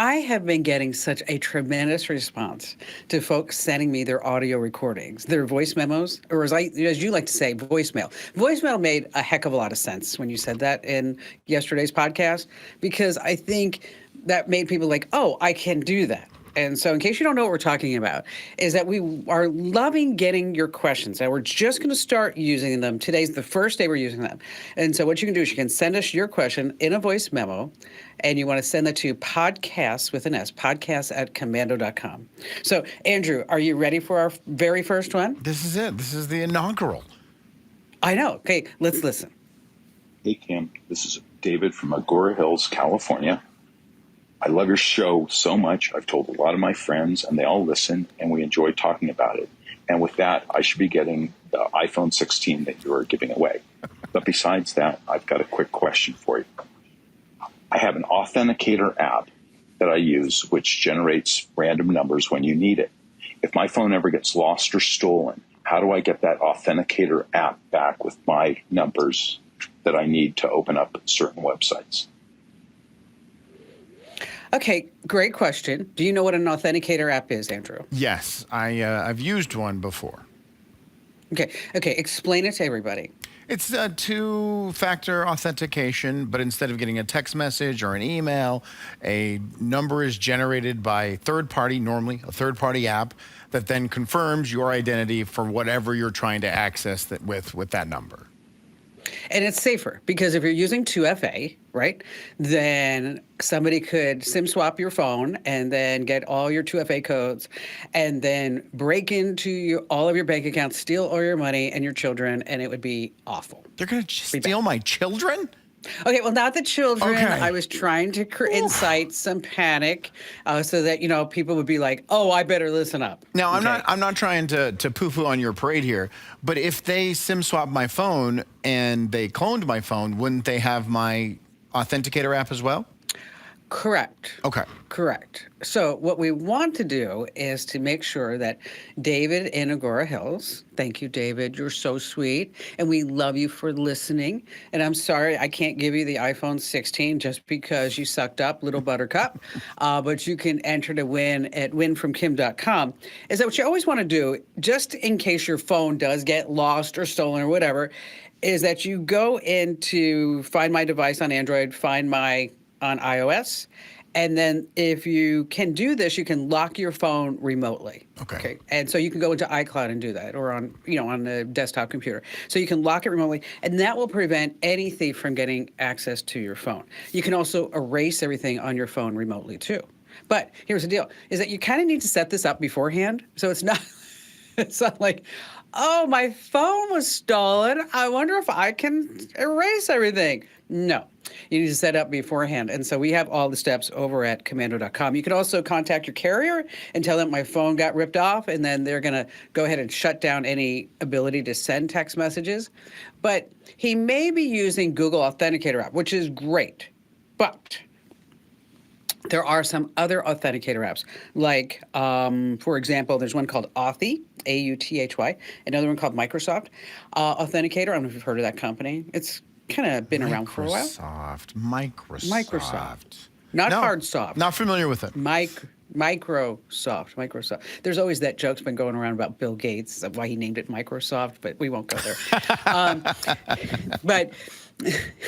I have been getting such a tremendous response to folks sending me their audio recordings, their voice memos, or as you like to say, voicemail. Voicemail made a heck of a lot of sense when you said that in yesterday's podcast, because I think that made people like, oh, I can do that. And so in case you don't know what we're talking about, is that we are loving getting your questions. And we're just going to start using them. Today's the first day we're using them. And so what you can do is you can send us your question in a voice memo, and you want to send that to podcasts with an S, podcasts@komando.com. So, Andrew, are you ready for our very first one? This is it. This is the inaugural. I know. Okay, let's listen. Hey, Kim. This is David from Agora Hills, California. I love your show so much. I've told a lot of my friends, and they all listen, and we enjoy talking about it. And with that, I should be getting the iPhone 16 that you are giving away. But besides that, I've got a quick question for you. I have an Authenticator app that I use, which generates random numbers when you need it. If my phone ever gets lost or stolen, how do I get that Authenticator app back with my numbers that I need to open up certain websites? Okay, great question. Do you know what an Authenticator app is, Andrew? Yes, I've used one before. Okay, explain it to everybody. It's a two-factor authentication, but instead of getting a text message or an email, a number is generated by third-party, normally a third-party app, that then confirms your identity for whatever you're trying to access that with that number. And it's safer because if you're using 2FA, right, then somebody could SIM swap your phone and then get all your 2FA codes and then break into all of your bank accounts, steal all your money and your children, and it would be awful. They're going to steal my children? Okay, well, not the children. Okay. I was trying to incite some panic so that, people would be like, oh, I better listen up. Now, I'm not trying to poo-poo on your parade here, but if they SIM swap my phone and they cloned my phone, wouldn't they have my Authenticator app as well? Correct. Okay. Correct. So what we want to do is to make sure that David in Agora Hills, thank you, David, you're so sweet, and we love you for listening. And I'm sorry I can't give you the iPhone 16 just because you sucked up, little buttercup, but you can enter to win at winfromkim.com. Is that what you always want to do, just in case your phone does get lost or stolen or whatever, is that you go into Find My Device on Android, Find My on iOS. And then if you can do this, you can lock your phone remotely. Okay. And so you can go into iCloud and do that, or on the desktop computer. So you can lock it remotely, and that will prevent any thief from getting access to your phone. You can also erase everything on your phone remotely too. But here's the deal, is that you kind of need to set this up beforehand. So it's not like, oh, my phone was stolen. I wonder if I can erase everything. No, you need to set up beforehand. And so we have all the steps over at komando.com. You can also contact your carrier and tell them my phone got ripped off, and then they're going to go ahead and shut down any ability to send text messages. But he may be using Google Authenticator app, which is great. But there are some other authenticator apps, like, for example, there's one called Authy, A-U-T-H-Y, another one called Microsoft Authenticator. I don't know if you've heard of that company. It's kind of been around for a while. Microsoft. Not hard soft. Not familiar with it. Microsoft. There's always that joke's been going around about Bill Gates, of why he named it Microsoft, but we won't go there. But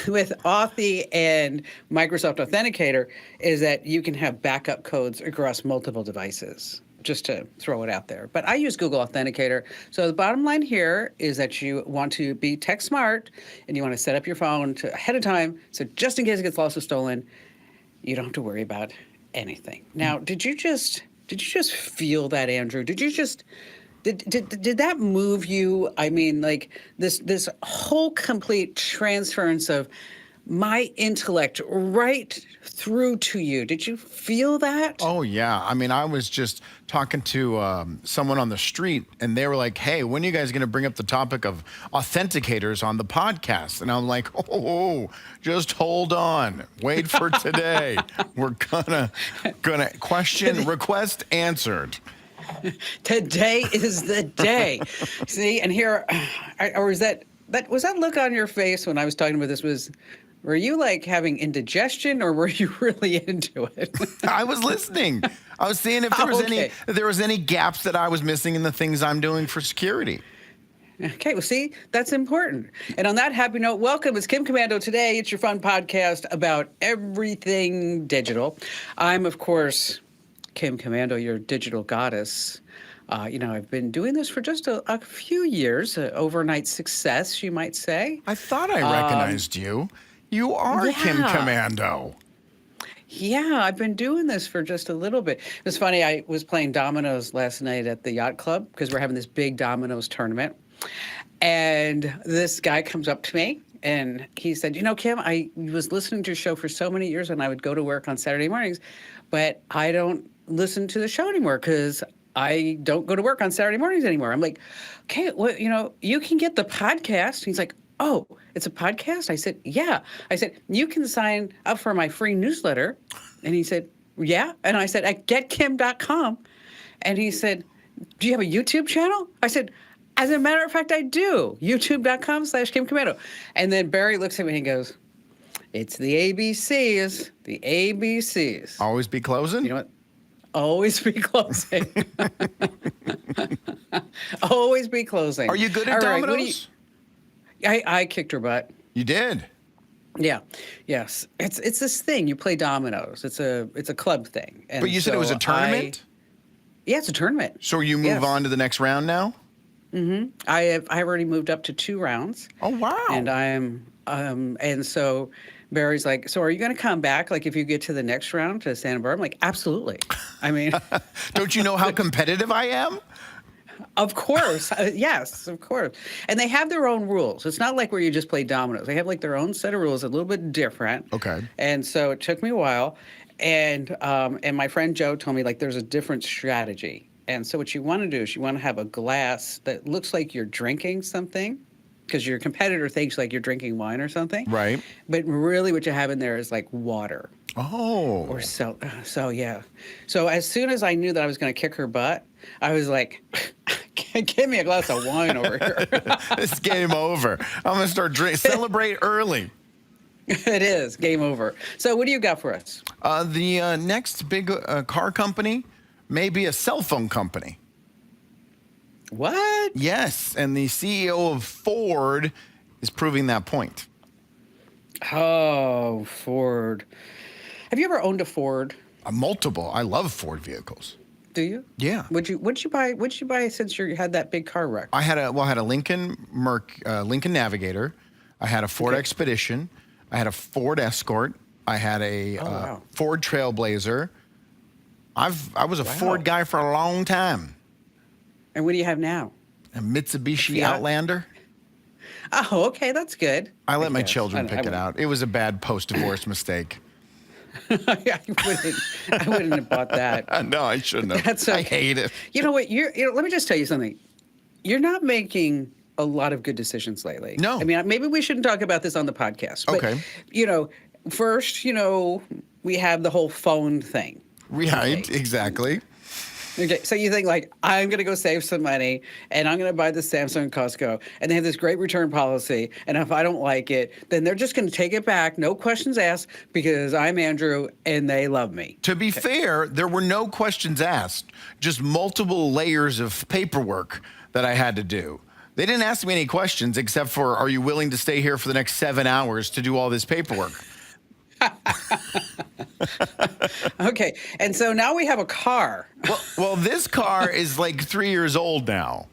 with Authy and Microsoft Authenticator is that you can have backup codes across multiple devices, just to throw it out there. But I use Google Authenticator. So the bottom line here is that you want to be tech smart, and you want to set up your phone ahead of time, so just in case it gets lost or stolen, you don't have to worry about anything. Now, did you just feel that, Andrew? Did that move you? I mean, like this whole complete transference of my intellect right through to you. Did you feel that? Oh, yeah. I mean, I was just talking to someone on the street, and they were like, hey, when are you guys going to bring up the topic of authenticators on the podcast? And I'm like, oh, just hold on. Wait for today. We're gonna question, request answered. Today is the day. See, and here, or was that look on your face when I was talking about this was Were you like having indigestion or were you really into it? I was listening. I was seeing if there was Okay. any gaps that I was missing in the things I'm doing for security. Okay, well, see, that's important. And on that happy note, welcome. It's Kim Commando today. It's your fun podcast about everything digital. I'm, of course, Kim Commando, your digital goddess. I've been doing this for just a few years, overnight success, you might say. I thought I recognized you. You are Kim yeah. Commando. Yeah, I've been doing this for just a little bit. It was funny, I was playing dominoes last night at the yacht club because we're having this big dominoes tournament. And this guy comes up to me and he said, Kim, I was listening to your show for so many years and I would go to work on Saturday mornings, but I don't listen to the show anymore because I don't go to work on Saturday mornings anymore. I'm like, okay, well, you can get the podcast. He's like, oh, it's a podcast? I said, yeah. I said, you can sign up for my free newsletter. And he said, yeah. And I said, at getkim.com. And he said, do you have a YouTube channel? I said, as a matter of fact, I do. YouTube.com/Kim Commando. And then Barry looks at me and he goes, it's the ABCs. The ABCs. Always be closing? You know what? Always be closing. Always be closing. Are you good at All dominoes? Right, I kicked her butt. You did? Yeah. Yes. It's this thing. You play dominoes. It's a club thing. And But you said it was a tournament? Yeah, it's a tournament. So you move on to the next round now? I already moved up to 2 rounds. Oh, wow. And and so Barry's like, so are you going to come back? Like if you get to the next round to Santa Barbara? I'm like, absolutely. I mean, Don't you know how competitive I am? of course. Yes, of course. And they have their own rules. It's not like where you just play dominoes. They have like their own set of rules, a little bit different. Okay. And so it took me a while. And my friend Joe told me like there's a different strategy. And so what you want to do is you want to have a glass that looks like you're drinking something because your competitor thinks like you're drinking wine or something. Right. But really what you have in there is like water. Oh. Or so yeah. So as soon as I knew that I was going to kick her butt, I was like, give me a glass of wine over here. It's game over. I'm going to start drinking. Celebrate early. It is game over. So what do you got for us? The next big car company may be a cell phone company. What? Yes, and the CEO of Ford is proving that point. Oh, Ford. Have you ever owned a Ford? Multiple. I love Ford vehicles. Do you? Yeah. What'd you buy since you had that big car wreck? I had a Lincoln Navigator. I had a Ford Expedition. I had a Ford Escort. I had a wow. Ford Trailblazer. I was a Ford guy for a long time. And what do you have now? A Mitsubishi Fiat? Outlander. Oh, okay, that's good. I let my guess. children pick it wouldn't. out. It was a bad post-divorce mistake. I wouldn't have bought that. No, I shouldn't have. That's okay. I hate it. You know what? Let me just tell you something. You're not making a lot of good decisions lately. No. I mean, maybe we shouldn't talk about this on the podcast. But, Okay. First, we have the whole phone thing. Right, exactly. Okay, so you think like, I'm going to go save some money and I'm going to buy the Samsung Costco and they have this great return policy. And if I don't like it, then they're just going to take it back. No questions asked because I'm Andrew and they love me. To be fair, there were no questions asked, just multiple layers of paperwork that I had to do. They didn't ask me any questions except for, are you willing to stay here for the next 7 hours to do all this paperwork? Okay, and so now we have a car. Well, this car is like 3 years old now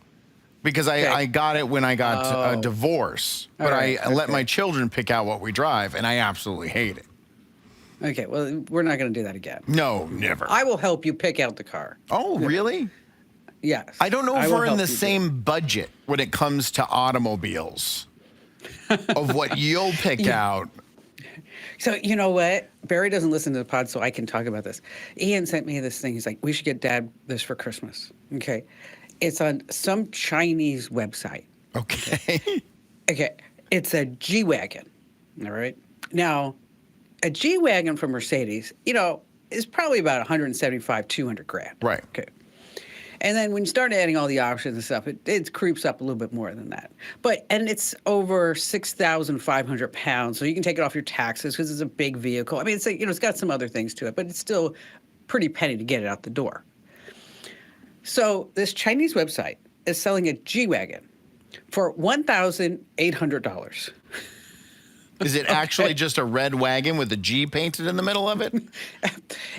because I got it when I got a divorce. But I let my children pick out what we drive, and I absolutely hate it. Okay, well, we're not going to do that again. No, never. I will help you pick out the car. Oh, really? Yes. I don't know if will we're in help the you do same budget when it comes to automobiles of what you'll pick out. So you know what? Barry doesn't listen to the pod, so I can talk about this. Ian sent me this thing. He's like, we should get Dad this for Christmas. Okay. It's on some Chinese website. Okay. Okay. It's a G-Wagon. All right. Now, a G-Wagon from Mercedes, is probably about 175, 200 grand. Right. Okay. And then when you start adding all the options and stuff, it creeps up a little bit more than that. And it's over 6,500 pounds, so you can take it off your taxes because it's a big vehicle. I mean, it's got some other things to it, but it's still pretty penny to get it out the door. So this Chinese website is selling a G-Wagon for $1,800. Is it actually just a red wagon with a G painted in the middle of it?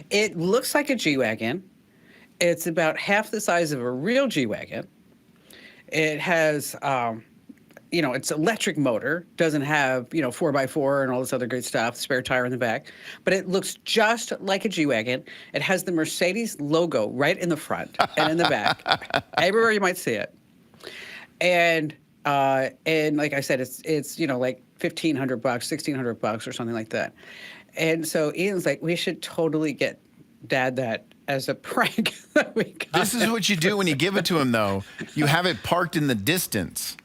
It looks like a G-Wagon. It's about half the size of a real G-Wagon. It has, it's electric motor, doesn't have, 4x4 and all this other great stuff, spare tire in the back. But it looks just like a G-Wagon. It has the Mercedes logo right in the front and in the back, everywhere you might see it. And like I said, it's like $1,500, $1,600 or something like that. And so Ian's like, we should totally get Dad that as a prank. That we got. This is what you do when you give it to him, though. You have it parked in the distance,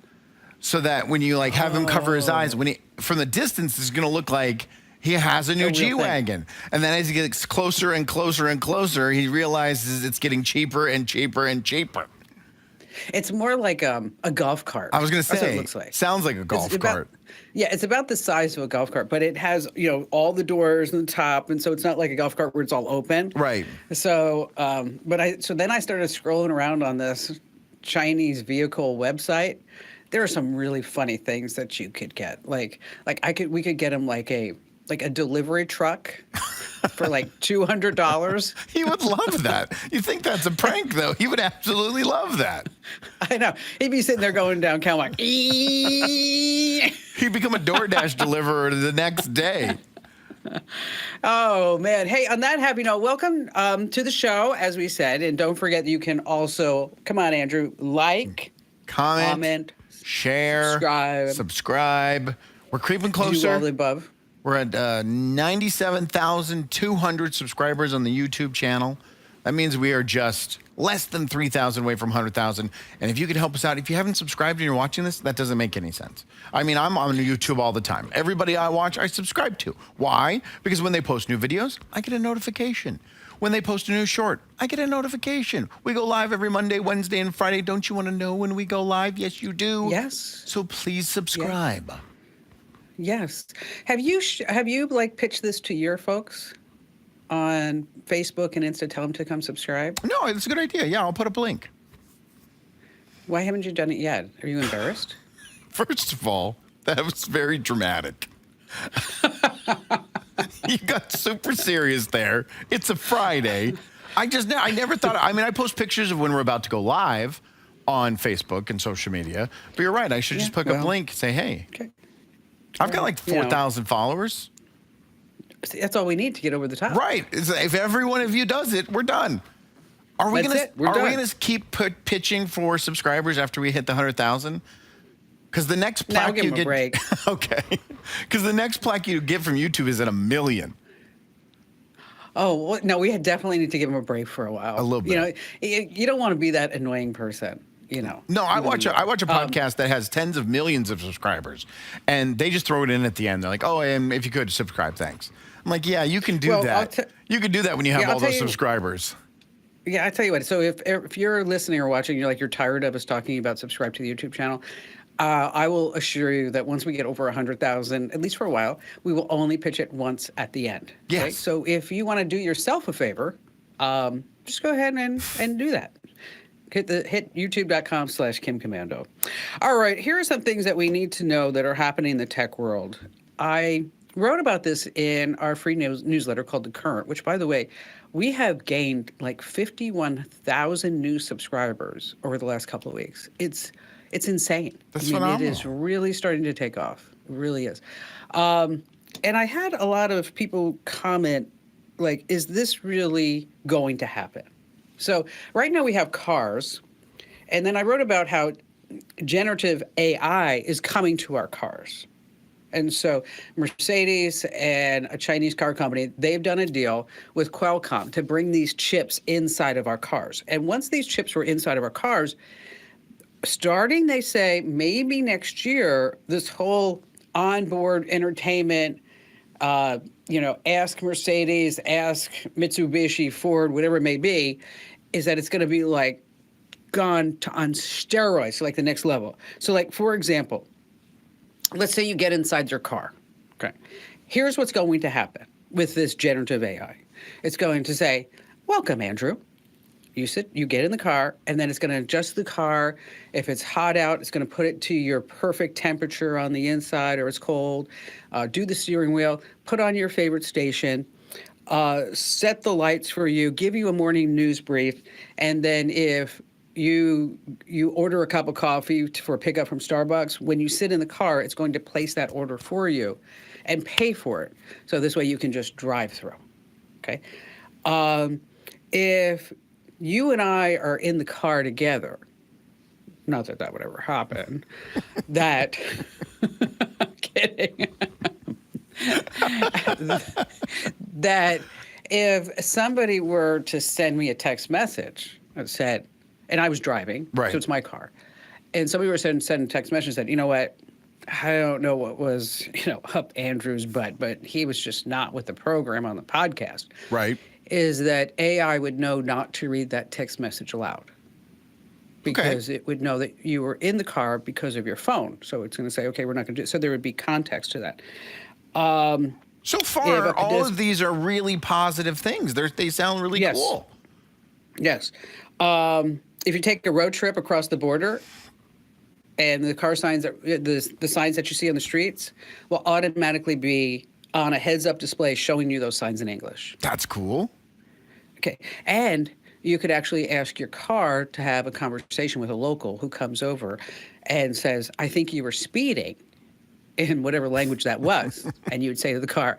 so that when you have him cover his eyes, from the distance, it's going to look like he has a new G-Wagon. And then as he gets closer and closer and closer, he realizes it's getting cheaper and cheaper and cheaper. It's more like a golf cart. I was going to say, that's what it looks like. Sounds like a golf cart. Yeah, it's about the size of a golf cart, but it has, all the doors and the top, and so it's not like a golf cart where it's all open. Right. So, so then I started scrolling around on this Chinese vehicle website. There are some really funny things that you could get. We could get him like a delivery truck for $200. He would love that. You think that's a prank, though? He would absolutely love that. I know. He'd be sitting there going down, kind of like, eee. He'd become a DoorDash deliverer the next day. Oh, man. Hey, on that happy note, welcome to the show, as we said. And don't forget that you can also, come on, Andrew, comment, share, subscribe. We're creeping closer. Do all the above. We're at 97,200 subscribers on the YouTube channel. That means we are just less than 3,000 away from 100,000. And if you could help us out, if you haven't subscribed and you're watching this, that doesn't make any sense. I mean, I'm on YouTube all the time. Everybody I watch, I subscribe to. Why? Because when they post new videos, I get a notification. When they post a new short, I get a notification. We go live every Monday, Wednesday, and Friday. Don't you want to know when we go live? Yes, you do. Yes. So please subscribe. Yeah. Yes. Have you pitched this to your folks on Facebook and Insta? Tell them to come subscribe. No, it's a good idea. Yeah, I'll put up a link. Why haven't you done it yet? Are you embarrassed? First of all, that was very dramatic. You got super serious there. It's a Friday. I never thought. I mean, I post pictures of when we're about to go live on Facebook and social media. But you're right. I should just put up a link and say, hey. Okay. I've got 4,000 followers. That's all we need to get over the top. Right. If every one of you does it, we're done. Are we going to keep pitching for subscribers after we hit the 100,000? Because the next plaque you get. Break. Okay. Because the next plaque you get from YouTube is at 1 million. Oh, well, no, we definitely need to give him a break for a while. A little bit. You don't want to be that annoying person. No, I watch a podcast that has tens of millions of subscribers, and they just throw it in at the end. They're like, "Oh, and if you could subscribe, thanks." I'm like, "Yeah, you can do that. You can do that when you have all those subscribers." Yeah, I tell you what. So if you're listening or watching, you're tired of us talking about subscribe to the YouTube channel. I will assure you that once we get over 100,000, at least for a while, we will only pitch it once at the end. Yes. Okay? So if you want to do yourself a favor, just go ahead and do that. Hit youtube.com/Kim Commando. All right, here are some things that we need to know that are happening in the tech world. I wrote about this in our free newsletter called The Current, which, by the way, we have gained 51,000 new subscribers over the last couple of weeks. It's insane. That's phenomenal. It is really starting to take off. It really is. And I had a lot of people comment, is this really going to happen? So right now we have cars, and then I wrote about how generative AI is coming to our cars. And so Mercedes and a Chinese car company, they've done a deal with Qualcomm to bring these chips inside of our cars. And once these chips were inside of our cars, starting, they say, maybe next year, this whole onboard entertainment, ask Mercedes, ask Mitsubishi, Ford, whatever it may be, is that it's going to be like gone on steroids to like the next level. So like, for example, let's say you get inside your car. Okay. Here's what's going to happen with this generative AI. It's going to say, welcome, Andrew. You get in the car, and then it's going to adjust the car. If it's hot out, it's going to put it to your perfect temperature on the inside, or it's cold. Do the steering wheel, put on your favorite station, set the lights for you, give you a morning news brief, and then if you order a cup of coffee for a pickup from Starbucks, when you sit in the car, it's going to place that order for you and pay for it. So this way you can just drive through. Okay. If you and I are in the car together, not that that would ever happen, that, I'm kidding, that if somebody were to send me a text message that said, and I was driving, right. so it's my car, and somebody were to send a text message and said, you know what, I don't know what was, up Andrew's butt, but he was just not with the program on the podcast. Right. Is that AI would know not to read that text message aloud because it would know that you were in the car because of your phone. So it's going to say, okay, we're not going to do it. So there would be context to that. So far, all of these are really positive things. They sound really cool. Yes. If you take a road trip across the border and the car signs, the signs that you see on the streets will automatically be on a heads-up display showing you those signs in English. That's cool. Okay. And you could actually ask your car to have a conversation with a local who comes over and says, I think you were speeding, in whatever language that was. And you would say to the car,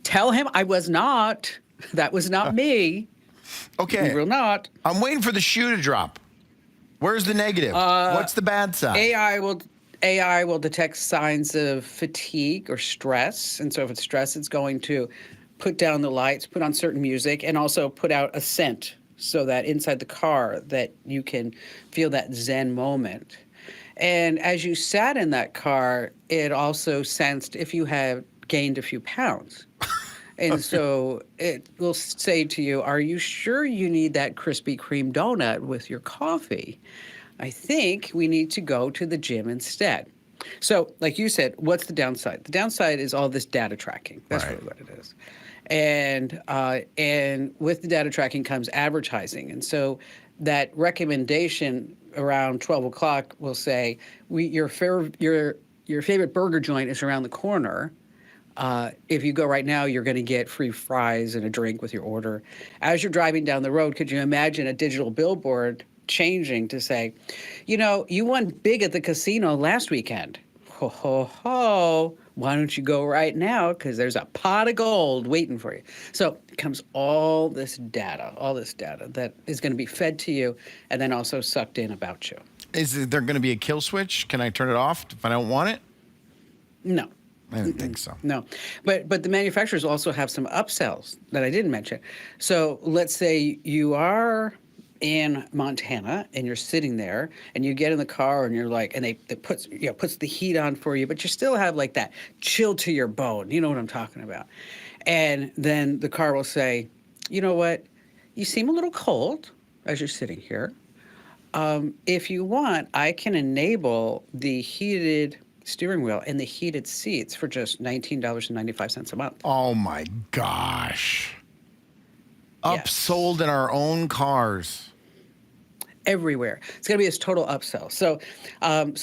tell him I was not. That was not me. Okay. You will not. I'm waiting for the shoe to drop. Where's the negative? What's the bad side? AI will detect signs of fatigue or stress. And so if it's stress, it's going to put down the lights, put on certain music, and also put out a scent so that inside the car that you can feel that Zen moment. And as you sat in that car, it also sensed if you have gained a few pounds. And so it will say to you, are you sure you need that Krispy Kreme donut with your coffee? I think we need to go to the gym instead. So, like you said, what's the downside? The downside is all this data tracking. That's really what it is. And with the data tracking comes advertising. And so that recommendation around 12 o'clock will say, your favorite burger joint is around the corner. If you go right now, you're going to get free fries and a drink with your order. As you're driving down the road, could you imagine a digital billboard changing to say, you won big at the casino last weekend. Ho, ho, ho. Why don't you go right now? Because there's a pot of gold waiting for you. So it comes all this data that is going to be fed to you and then also sucked in about you. Is there going to be a kill switch? Can I turn it off if I don't want it? No. I didn't think so. No, but the manufacturers also have some upsells that I didn't mention. So let's say you are in Montana and you're sitting there and you get in the car and you're like, and they puts the heat on for you, but you still have like that chill to your bone. You know what I'm talking about. And then the car will say, you know what, you seem a little cold as you're sitting here. If you want, I can enable the heated steering wheel and the heated seats for just $19.95 a month. Oh my gosh. Yes. Upsold in our own cars. Everywhere. It's going to be this total upsell. So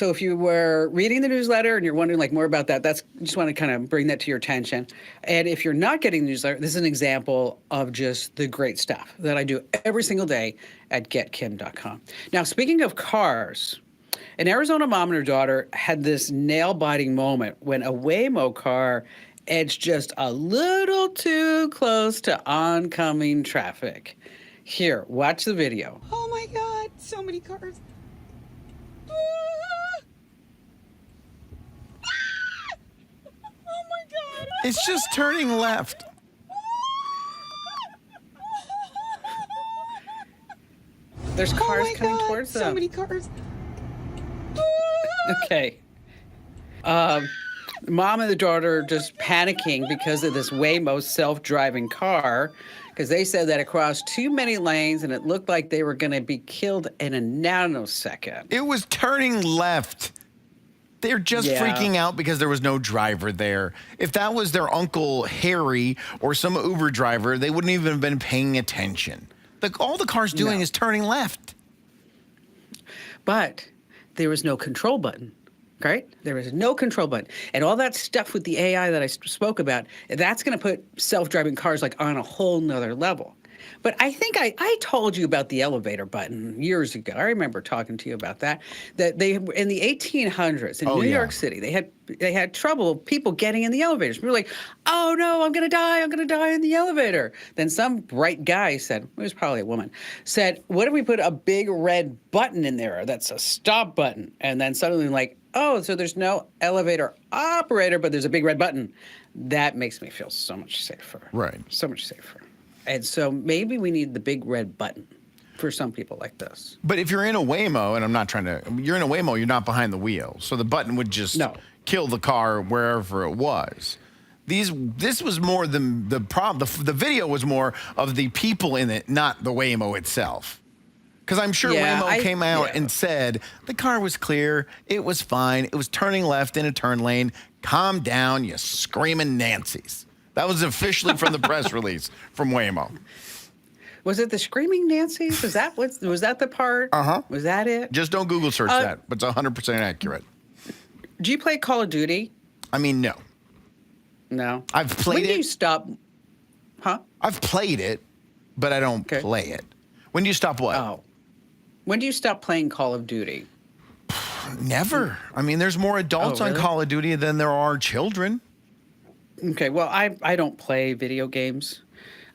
if you were reading the newsletter and you're wondering like more about that, just want to kind of bring that to your attention. And if you're not getting the newsletter, this is an example of just the great stuff that I do every single day at getkim.com. Now, speaking of cars, an Arizona mom and her daughter had this nail-biting moment when a Waymo car edged just a little too close to oncoming traffic. Here, watch the video. Oh my God, so many cars. Ah! Ah! Oh my God. It's just turning left. There's cars oh my coming God, towards them. So many cars. Okay. Mom and the daughter just panicking because of this Waymo self-driving car because they said that across too many lanes and it looked like they were going to be killed in a nanosecond. It was turning left. They're just Yeah. freaking out because there was no driver there. If that was their Uncle Harry or some Uber driver, they wouldn't even have been paying attention. All the car's doing is turning left. But there was no control button, right? There was no control button. And all that stuff with the AI that I spoke about, that's going to put self-driving cars like on a whole nother level. But I think I told you about the elevator button years ago. I remember talking to you about that. That they in the 1800s in New York City, they had trouble people getting in the elevators. We were like, "Oh no, I'm gonna die! I'm gonna die in the elevator." Then some bright guy said, it was probably a woman, said, "What if we put a big red button in there? That's a stop button." And then suddenly, like, oh, so there's no elevator operator, but there's a big red button. That makes me feel so much safer. Right. So much safer. And so maybe we need the big red button for some people like this. But if you're in a Waymo, and you're in a Waymo, you're not behind the wheel. So the button would just kill the car wherever it was. This was more the problem. The video was more of the people in it, not the Waymo itself. Because I'm sure Waymo came out and said the car was clear, it was fine, it was turning left in a turn lane. Calm down, you screaming Nancy's. That was officially from the press release from Waymo. Was it the screaming Nancy's? Was that the part? Was that it? Just don't Google search that, but it's 100% accurate. Do you play Call of Duty? I mean, no. No. I've played it. When do you stop? Huh? I've played it, but I don't play it. When do you stop what? Oh. When do you stop playing Call of Duty? Never. I mean, there's more adults on Call of Duty than there are children. Okay, well, I don't play video games.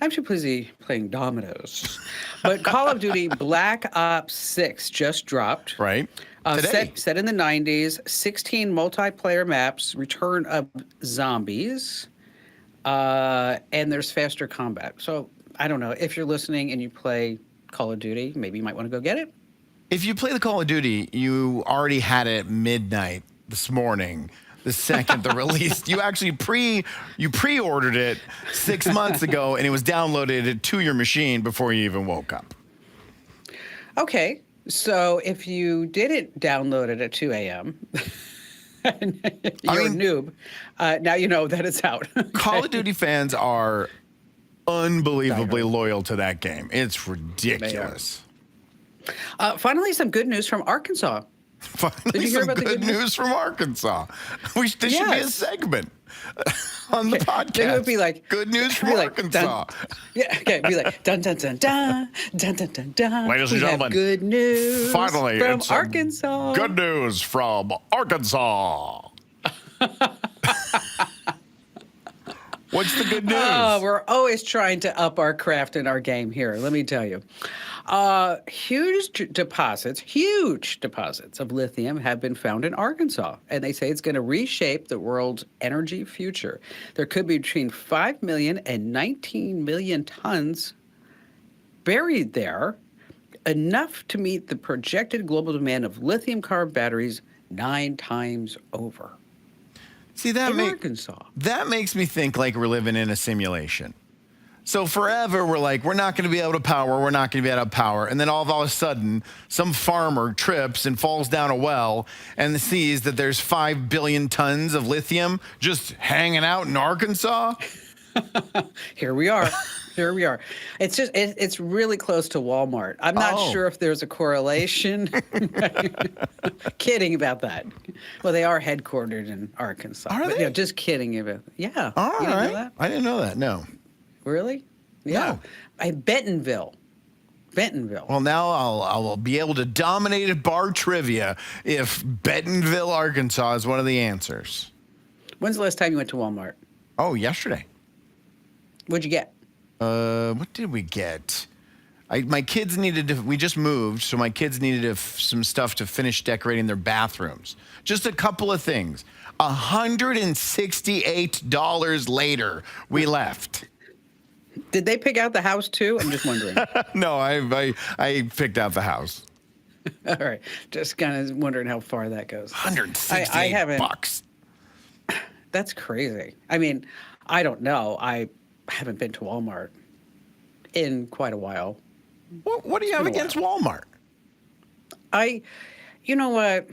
I'm too busy playing dominoes. But Call of Duty Black Ops 6 just dropped. Right. Today. Set in the 90s, 16 multiplayer maps, return of zombies, and there's faster combat. So I don't know. If you're listening and you play Call of Duty, maybe you might want to go get it. If you play the Call of Duty, you already had it at midnight this morning. The second the release, you actually pre-ordered it 6 months ago, and it was downloaded to your machine before you even woke up. Okay, so if you didn't download it at 2 a.m., you're a noob. Now you know that it's out. Call of Duty fans are unbelievably loyal to that game. It's ridiculous. Finally, some good news from Arkansas. Finally, some good news from Arkansas. This should be a segment on the podcast. It would be like good news from Arkansas. Be like dun dun dun dun dun dun dun dun. Ladies and gentlemen, good news. Finally, from Arkansas. Good news from Arkansas. What's the good news? Oh, we're always trying to up our craft and our game here. Let me tell you. Huge deposits of lithium have been found in Arkansas, and they say it's going to reshape the world's energy future. There could be between 5 million and 19 million tons buried there, enough to meet the projected global demand of lithium car batteries 9 times over. See, Arkansas. That makes me think like we're living in a simulation. So forever, we're like, we're not going to be able to power. We're not going to be able to power. And then all of a sudden, some farmer trips and falls down a well and sees that there's 5 billion tons of lithium just hanging out in Arkansas. Here we are. Here we are. It's just, it's really close to Walmart. I'm not sure if there's a correlation. Kidding about that. Well, they are headquartered in Arkansas. Are they? Yeah, just kidding about it. Yeah. All you right. didn't know that? I didn't know that, no. Really? Yeah. No. Bentonville. Well, now I'll be able to dominate at bar trivia if Bentonville, Arkansas is one of the answers. When's the last time you went to Walmart? Oh, yesterday. What'd you get? What did we get? My kids we just moved, so my kids needed some stuff to finish decorating their bathrooms. Just a couple of things. $168 later, we left. Did they pick out the house too? I'm just wondering. No, I picked out the house. All right. Just kind of wondering how far that goes. $168. That's crazy. I mean, I don't know. I haven't been to Walmart in quite a while. What do you have been a against Walmart? You know what?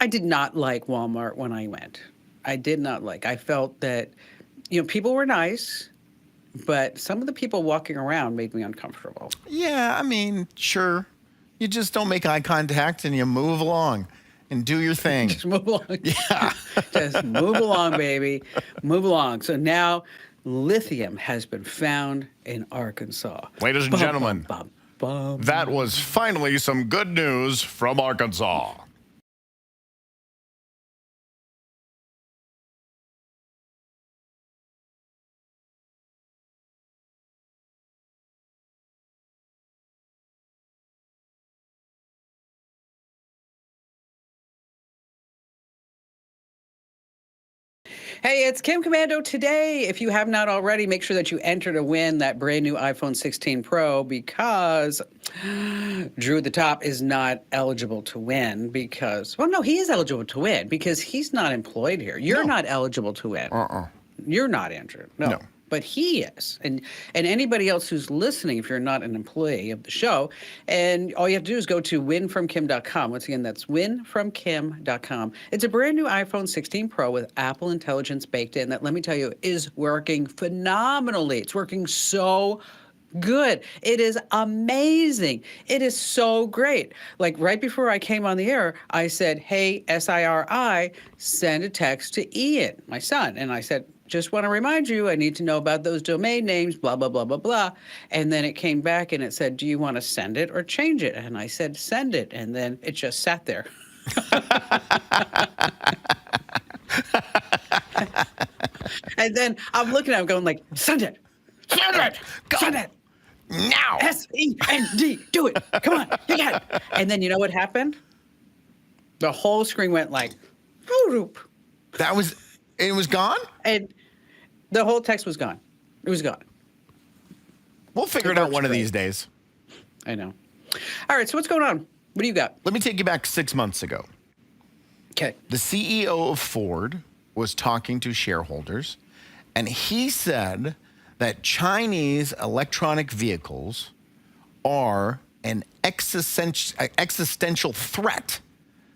I did not like Walmart when I went. I did not like. I felt that, people were nice, but some of the people walking around made me uncomfortable. Yeah, I mean, sure. You just don't make eye contact and you move along and do your thing. Just move along. Yeah. Just move along, baby. Move along. So now lithium has been found in Arkansas. Ladies and gentlemen, Bum, bum. that was finally some good news from Arkansas. Hey, it's Kim Commando today. If you have not already, make sure that you enter to win that brand new iPhone 16 Pro because Drew at the top is not eligible to win because, well, no, he is eligible to win because he's not employed here. You're not eligible to win. You're not, Andrew. No. But he is. And anybody else who's listening, if you're not an employee of the show, and all you have to do is go to winfromkim.com. Once again, that's winfromkim.com. It's a brand new iPhone 16 Pro with Apple Intelligence baked in that, let me tell you, is working phenomenally. It's working so good. It is amazing. It is so great. Like right before I came on the air, I said, hey, SIRI, send a text to Ian, my son. And I said, just want to remind you, I need to know about those domain names, blah, blah, blah, blah, blah. And then it came back and it said, do you want to send it or change it? And I said, send it. And then it just sat there. And then I'm looking at him going like, send it. Send it. Send it. Now. SEND. Do it. Come on. You got it. And then you know what happened? The whole screen went like, whoop. It was gone? And the whole text was gone. It was gone. We'll figure it out one of these days. I know. All right, so what's going on? What do you got? Let me take you back 6 months ago. Okay. The CEO of Ford was talking to shareholders, and he said that Chinese electronic vehicles are an existential threat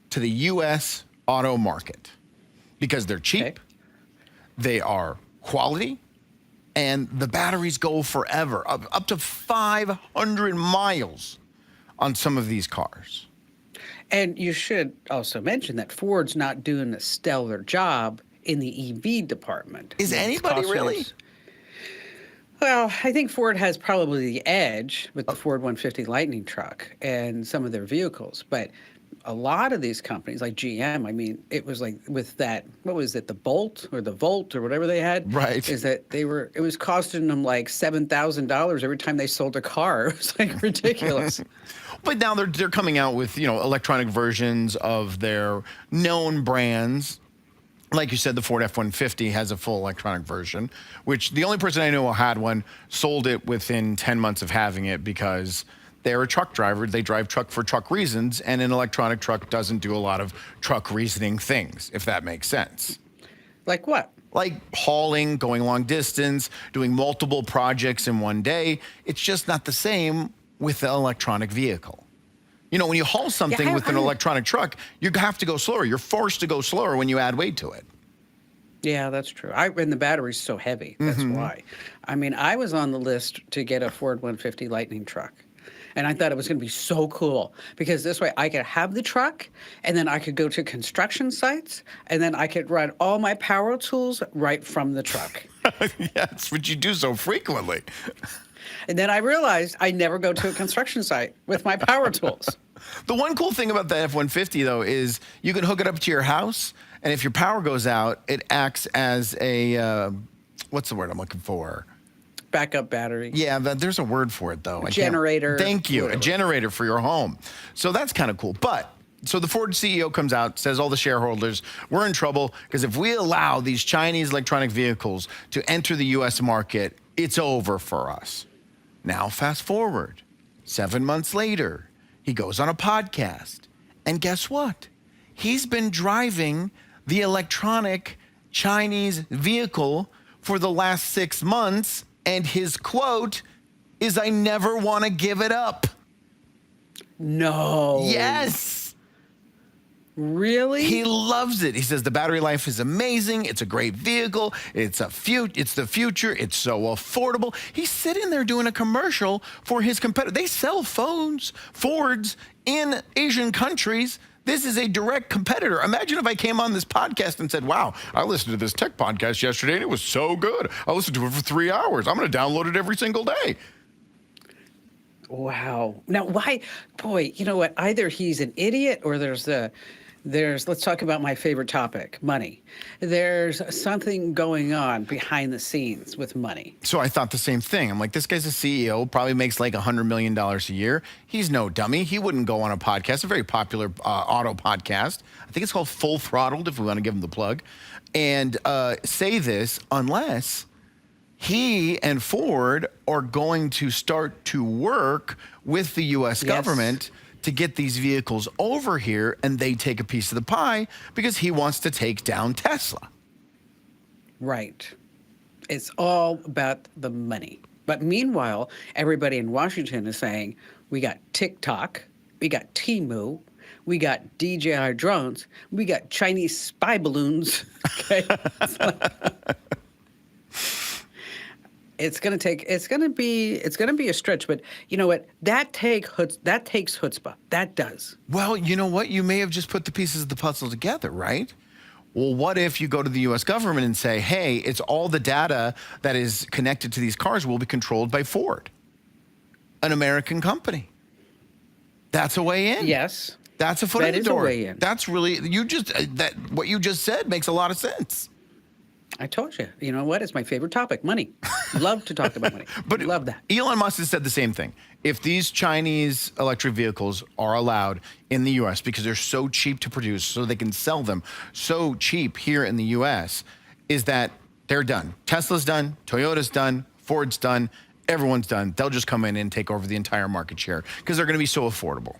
to the U.S. auto market because they're cheap. Okay. They are quality, and the batteries go forever, up to 500 miles on some of these cars. And you should also mention that Ford's not doing a stellar job in the EV department. Is anybody really? Well, I think Ford has probably the edge with the Ford 150 Lightning truck and some of their vehicles, but a lot of these companies, like GM, I mean, it was like with that, what was it, the Bolt or the Volt or whatever they had? Right. Is that it was costing them like $7,000 every time they sold a car. It was like ridiculous. But now they're coming out with, electronic versions of their known brands. Like you said, the Ford F-150 has a full electronic version, which the only person I know who had one sold it within 10 months of having it because they're a truck driver. They drive truck for truck reasons, and an electronic truck doesn't do a lot of truck reasoning things, if that makes sense. Like what? Like hauling, going long distance, doing multiple projects in one day. It's just not the same with the electronic vehicle. When you haul something with an electronic truck, you have to go slower. You're forced to go slower when you add weight to it. Yeah, that's true. And the battery's so heavy. That's why. I mean, I was on the list to get a Ford 150 Lightning truck. And I thought it was going to be so cool because this way I could have the truck and then I could go to construction sites and then I could run all my power tools right from the truck. That's what you do so frequently. And then I realized I never go to a construction site with my power tools. The one cool thing about the F-150, though, is you can hook it up to your house. And if your power goes out, it acts as a, what's the word I'm looking for? Backup battery. Yeah, there's a word for it, though. Generator. Thank you. Whatever. A generator for your home. So that's kind of cool. But so the Ford CEO comes out, says all the shareholders, we're in trouble because if we allow these Chinese electronic vehicles to enter the U.S. market, it's over for us. Now, fast forward 7 months later, he goes on a podcast. And guess what? He's been driving the electronic Chinese vehicle for the last 6 months. And his quote is I never want to give it up. No. Yes. Really? He loves it. He says the battery life is amazing. It's a great vehicle. It's the future. It's so affordable. He's sitting there doing a commercial for his competitor. They sell phones, Fords, in Asian countries. This is a direct competitor. Imagine if I came on this podcast and said, wow, I listened to this tech podcast yesterday and it was so good. I listened to it for 3 hours. I'm going to download it every single day. Wow. Now, why? Boy, you know what? Either he's an idiot or let's talk about my favorite topic, money. There's something going on behind the scenes with money. So I thought the same thing. I'm like, this guy's a CEO, probably makes like $100 million a year. He's no dummy. He wouldn't go on a podcast, a very popular auto podcast. I think it's called Full Throttled, if we want to give him the plug, and say this unless he and Ford are going to start to work with the U.S. government to get these vehicles over here, and they take a piece of the pie because he wants to take down Tesla. Right. It's all about the money. But meanwhile, everybody in Washington is saying, we got TikTok, we got Temu, we got DJI drones, we got Chinese spy balloons. Okay. It's gonna be a stretch, but you know what? That takes chutzpah. That does. Well, you know what? You may have just put the pieces of the puzzle together, right? Well, what if you go to the U.S. government and say, hey, it's all the data that is connected to these cars will be controlled by Ford, an American company. That's a way in. Yes. That's a foot in the door. That is a way in. That's really, what you just said makes a lot of sense. I told you. You know what? It's my favorite topic, money. Love to talk about money. But love that. Elon Musk has said the same thing. If these Chinese electric vehicles are allowed in the U.S. because they're so cheap to produce, so they can sell them so cheap here in the U.S., is that they're done. Tesla's done. Toyota's done. Ford's done. Everyone's done. They'll just come in and take over the entire market share because they're going to be so affordable.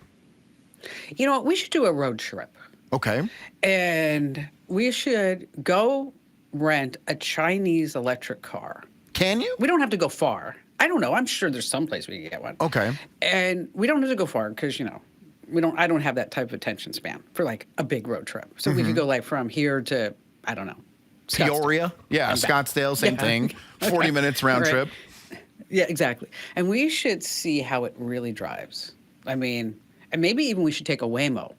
You know what? We should do a road trip. Okay. And we should go rent a Chinese electric car. Can you? We don't have to go far. I don't know. I'm sure there's some place we can get one. Okay. And we don't have to go far because, I don't have that type of attention span for like a big road trip. So we could go like from here to, I don't know, Peoria? Yeah, Scottsdale, same thing. 40 minutes round trip. Yeah, exactly. And we should see how it really drives. I mean, and maybe even we should take a Waymo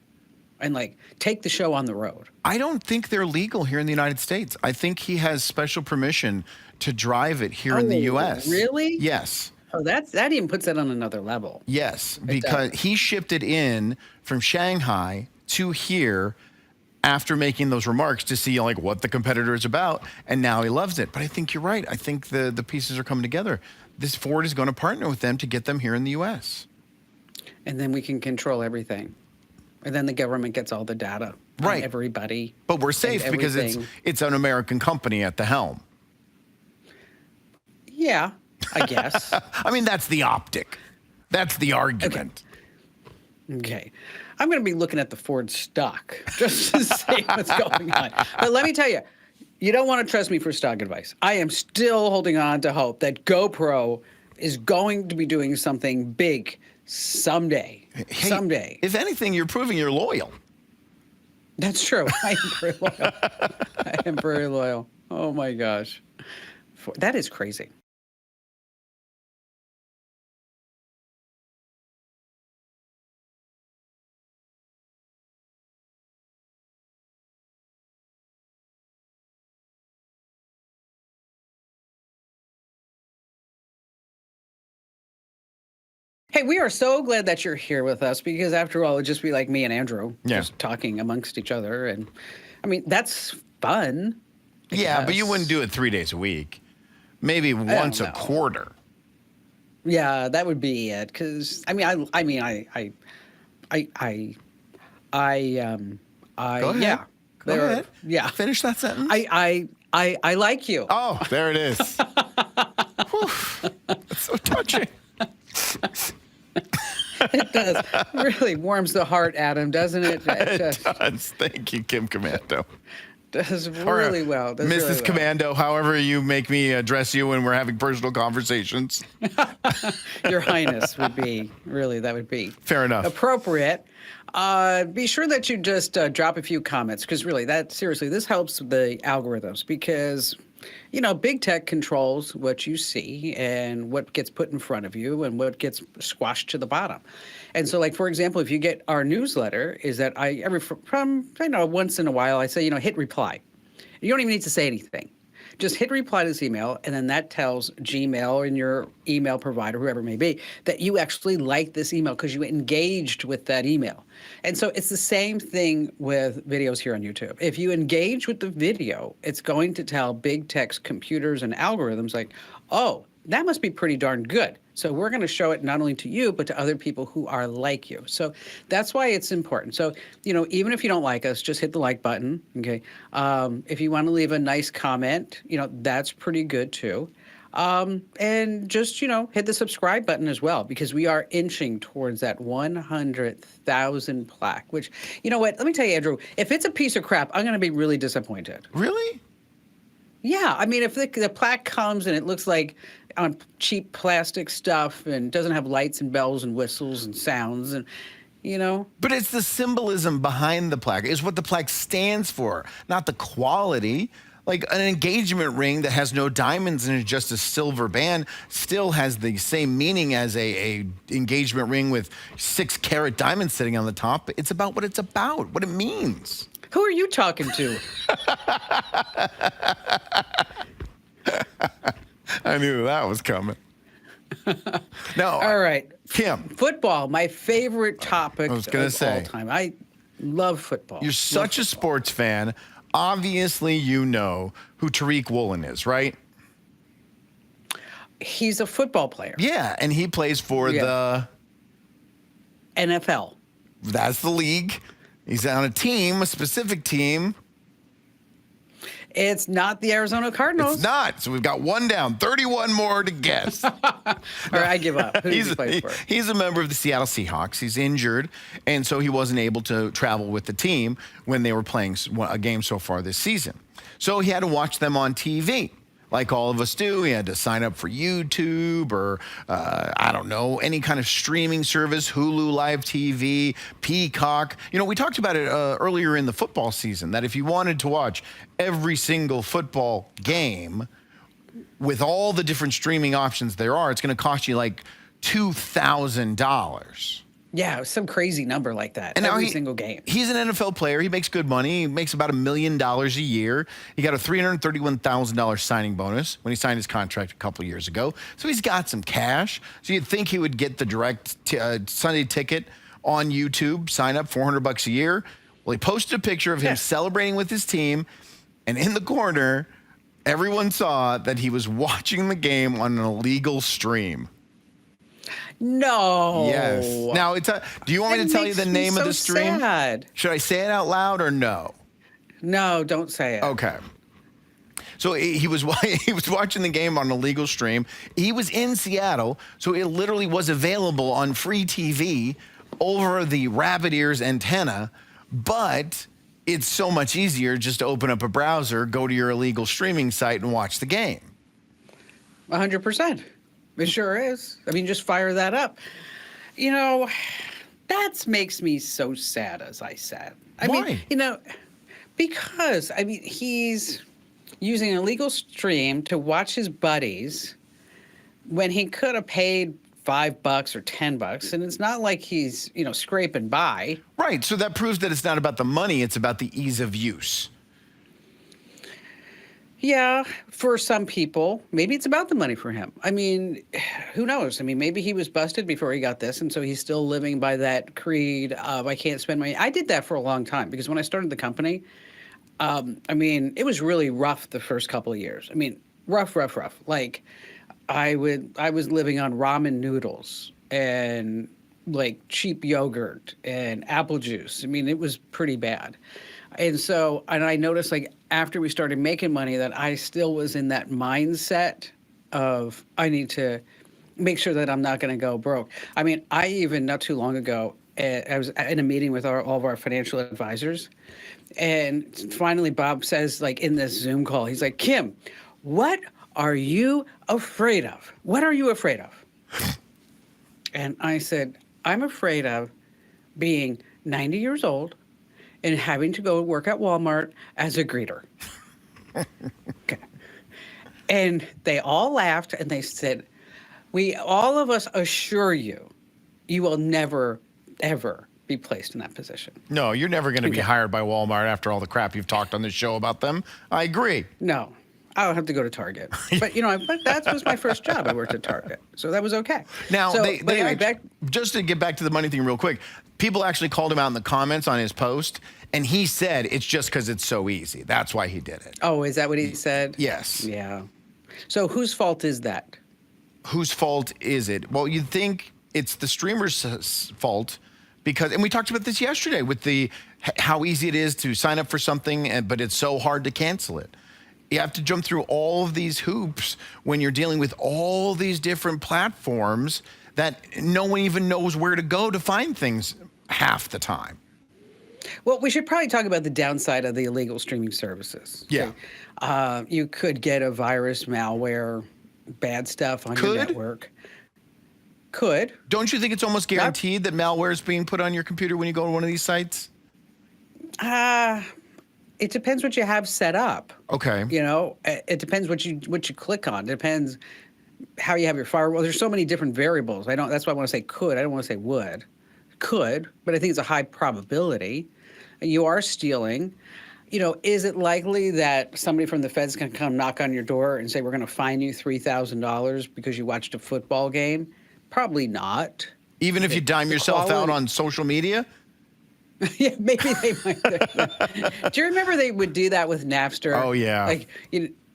and like take the show on the road. I don't think they're legal here in the United States. I think he has special permission to drive it here in the U.S. Really? Yes. Oh, that even puts it on another level. Yes, because he shipped it in from Shanghai to here after making those remarks to see like what the competitor is about, and now he loves it. But I think you're right. I think the pieces are coming together. This Ford is going to partner with them to get them here in the U.S. And then we can control everything. And then the government gets all the data on everybody. But we're safe because it's an American company at the helm. Yeah, I guess. I mean, that's the optic. That's the argument. Okay. I'm going to be looking at the Ford stock just to see what's going on. But let me tell you, you don't want to trust me for stock advice. I am still holding on to hope that GoPro is going to be doing something big someday. Hey, someday. If anything, you're proving you're loyal. That's true. I am very loyal. I am very loyal. Oh, my gosh. That is crazy. Hey, we are so glad that you're here with us because after all, it'd just be like me and Andrew just talking amongst each other. And I mean, that's fun. Yeah, but you wouldn't do it 3 days a week. Maybe once a quarter. Yeah, that would be it. Because I mean, Go ahead. Yeah. Go ahead. Yeah. Finish that sentence. I like you. Oh, there it is. Whew. That's so touching. It does. It really warms the heart, Adam, doesn't it? It does. Thank you, Kim Commando. Does Or really well. Does Mrs. really well. Commando, however you make me address you when we're having personal conversations. Your Highness would be really, that would be Fair enough. appropriate. Be sure that you just drop a few comments because really, seriously, this helps the algorithms because, big tech controls what you see and what gets put in front of you and what gets squashed to the bottom. And so, like, for example, if you get our newsletter, is that once in a while, I say, hit reply. You don't even need to say anything. Just hit reply to this email, and then that tells Gmail and your email provider, whoever it may be, that you actually like this email because you engaged with that email. And so it's the same thing with videos here on YouTube. If you engage with the video, it's going to tell big tech computers and algorithms like, oh, that must be pretty darn good. So we're going to show it not only to you, but to other people who are like you. So that's why it's important. So, even if you don't like us, just hit the like button, okay? If you want to leave a nice comment, that's pretty good too. And just, hit the subscribe button as well, because we are inching towards that 100,000 plaque, which, you know what? Let me tell you, Andrew, if it's a piece of crap, I'm going to be really disappointed. Really? Yeah, I mean, if the plaque comes and it looks like cheap plastic stuff and doesn't have lights and bells and whistles and sounds and, But it's the symbolism behind the plaque. It's what the plaque stands for, not the quality. Like an engagement ring that has no diamonds and is just a silver band still has the same meaning as a engagement ring with 6-carat diamonds sitting on the top. It's about what it's about, what it means. Who are you talking to? I knew that was coming. No. All right. Kim. Football, my favorite topic I was gonna of say. all time. I love football. You're such a sports fan. Obviously, you know who Tariq Woolen is, right? He's a football player. Yeah, and he plays for the... NFL. That's the league. He's on a team, a specific team. It's not the Arizona Cardinals. It's not. So we've got one down, 31 more to guess. All right, I give up. Who does he play for? He's a member of the Seattle Seahawks. He's injured, and so he wasn't able to travel with the team when they were playing a game so far this season. So he had to watch them on TV. Like all of us do, he had to sign up for YouTube or, I don't know, any kind of streaming service, Hulu Live TV, Peacock. We talked about it earlier in the football season, that if you wanted to watch every single football game with all the different streaming options there are, it's going to cost you like $2,000. Yeah, some crazy number like that. And every single game. He's an NFL player. He makes good money. He makes about $1 million a year. He got a $331,000 signing bonus when he signed his contract a couple years ago. So he's got some cash. So you'd think he would get the direct Sunday ticket on YouTube, sign up $400 a year. Well, he posted a picture of him celebrating with his team, and in the corner, everyone saw that he was watching the game on an illegal stream. No. Yes. Now, do you want me to tell you the name of the stream? Sad. Should I say it out loud or no? No, don't say it. Okay. So he was watching the game on a legal stream. He was in Seattle, so it literally was available on free TV over the rabbit ears antenna, but it's so much easier just to open up a browser, go to your illegal streaming site, and watch the game. 100%. It sure is. I mean, just fire that up. That makes me so sad, as I said. Why? Because, he's using an illegal stream to watch his buddies when he could have paid $5 or $10, and it's not like he's, scraping by. Right. So that proves that it's not about the money, it's about the ease of use. Yeah, for some people, maybe it's about the money for him. I mean, who knows? I mean, maybe he was busted before he got this, and so he's still living by that creed of, I can't spend money. I did that for a long time because when I started the company, it was really rough the first couple of years. I mean, rough. Like, I was living on ramen noodles and, like, cheap yogurt and apple juice. I mean, it was pretty bad. And I noticed, like, after we started making money that I still was in that mindset of I need to make sure that I'm not going to go broke. I mean, I even not too long ago, I was in a meeting with all of our financial advisors, and finally Bob says, like in this Zoom call, he's like, Kim, what are you afraid of? What are you afraid of? And I said, I'm afraid of being 90 years old and having to go work at Walmart as a greeter. Okay. And they all laughed and they said, all of us assure you, you will never, ever be placed in that position. No, you're never going to be Okay. hired by Walmart after all the crap you've talked on this show about them. I agree. No, I would have to go to Target. But, but that was my first job. I worked at Target. So that was okay. Now, so, they but anyway, just to get back to the money thing real quick, people actually called him out in the comments on his post, and he said it's just because it's so easy. That's why he did it. Oh, is that what he said? Yes. Yeah. So whose fault is that? Whose fault is it? Well, you'd think it's the streamer's fault because, and we talked about this yesterday with how easy it is to sign up for something, but it's so hard to cancel it. You have to jump through all of these hoops when you're dealing with all these different platforms that no one even knows where to go to find things half the time. Well, we should probably talk about the downside of the illegal streaming services. Yeah. You could get a virus, malware, bad stuff on your network. Could. Don't you think it's almost guaranteed that malware is being put on your computer when you go to one of these sites? It depends what you have set up. Okay. It depends what you click on. It depends how you have your firewall. There's so many different variables. That's why I want to say could. I don't want to say would. Could, but I think it's a high probability. You are stealing. Is it likely that somebody from the feds can come knock on your door and say, we're going to fine you $3,000 because you watched a football game? Probably not. Even if you dime yourself out on social media? Yeah, maybe they might. Do you remember they would do that with Napster? Oh, yeah. Like,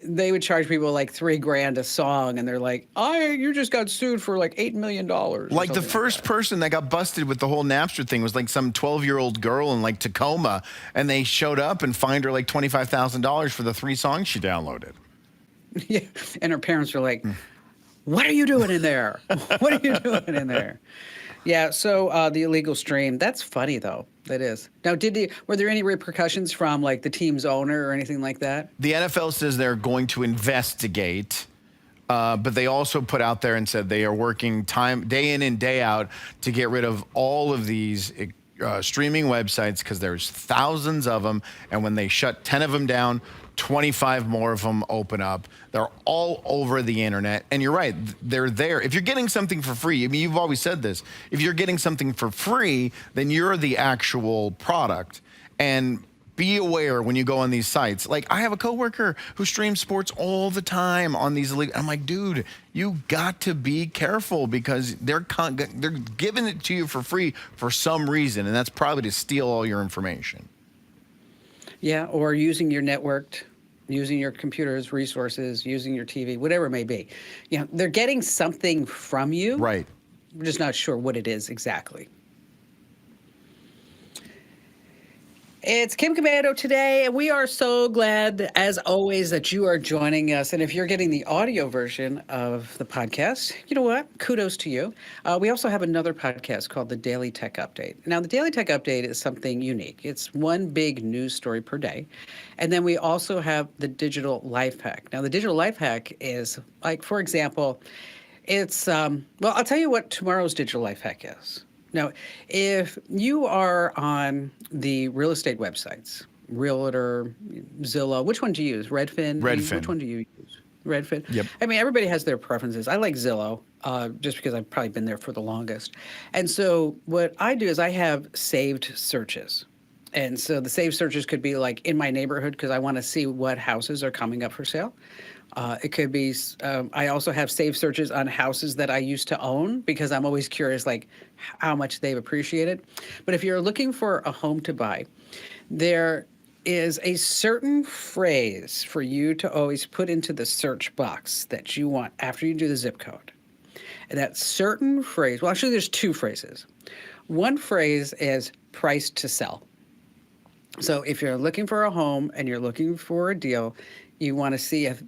they would charge people like $3,000 a song, and they're like, you just got sued for like $8 million. Like the first person that got busted with the whole Napster thing was like some 12-year-old girl in like Tacoma, and they showed up and fined her like $25,000 for the 3 songs she downloaded. Yeah, and her parents were like, what are you doing in there? What are you doing in there? Yeah, so the illegal stream, that's funny though. That is. Now, were there any repercussions from like the team's owner or anything like that? The NFL says they're going to investigate, but they also put out there and said they are working day in and day out to get rid of all of these streaming websites because there's thousands of them, and when they shut 10 of them down, 25 more of them open up. They're all over the internet. And you're right, they're there. If you're getting something for free, I mean, you've always said this, if you're getting something for free, then you're the actual product. And be aware when you go on these sites. Like, I have a coworker who streams sports all the time on these illegal. I'm like, dude, you got to be careful because they're giving it to you for free for some reason, and that's probably to steal all your information. Yeah, or using your network, using your computer's resources, using your TV, whatever it may be. They're getting something from you. Right. We're just not sure what it is exactly. It's Kim Commando today, and we are so glad, as always, that you are joining us. And if you're getting the audio version of the podcast, you know what? Kudos to you. We also have another podcast called the Daily Tech Update. Now, the Daily Tech Update is something unique. It's one big news story per day. And then we also have the Digital Life Hack. Now, the Digital Life Hack is, like, for example, it's, well, I'll tell you what tomorrow's Digital Life Hack is. Now, if you are on the real estate websites, Realtor, Zillow, which one do you use? Redfin? Redfin. Which one do you use? Redfin? Yep. I mean, everybody has their preferences. I like Zillow just because I've probably been there for the longest. And so what I do is I have saved searches. And so the saved searches could be like in my neighborhood because I want to see what houses are coming up for sale. It could be, I also have saved searches on houses that I used to own because I'm always curious, like how much they've appreciated. But if you're looking for a home to buy, there is a certain phrase for you to always put into the search box that you want after you do the zip code. And that certain phrase, well, actually there's 2 phrases. One phrase is price to sell. So if you're looking for a home and you're looking for a deal, you want to see if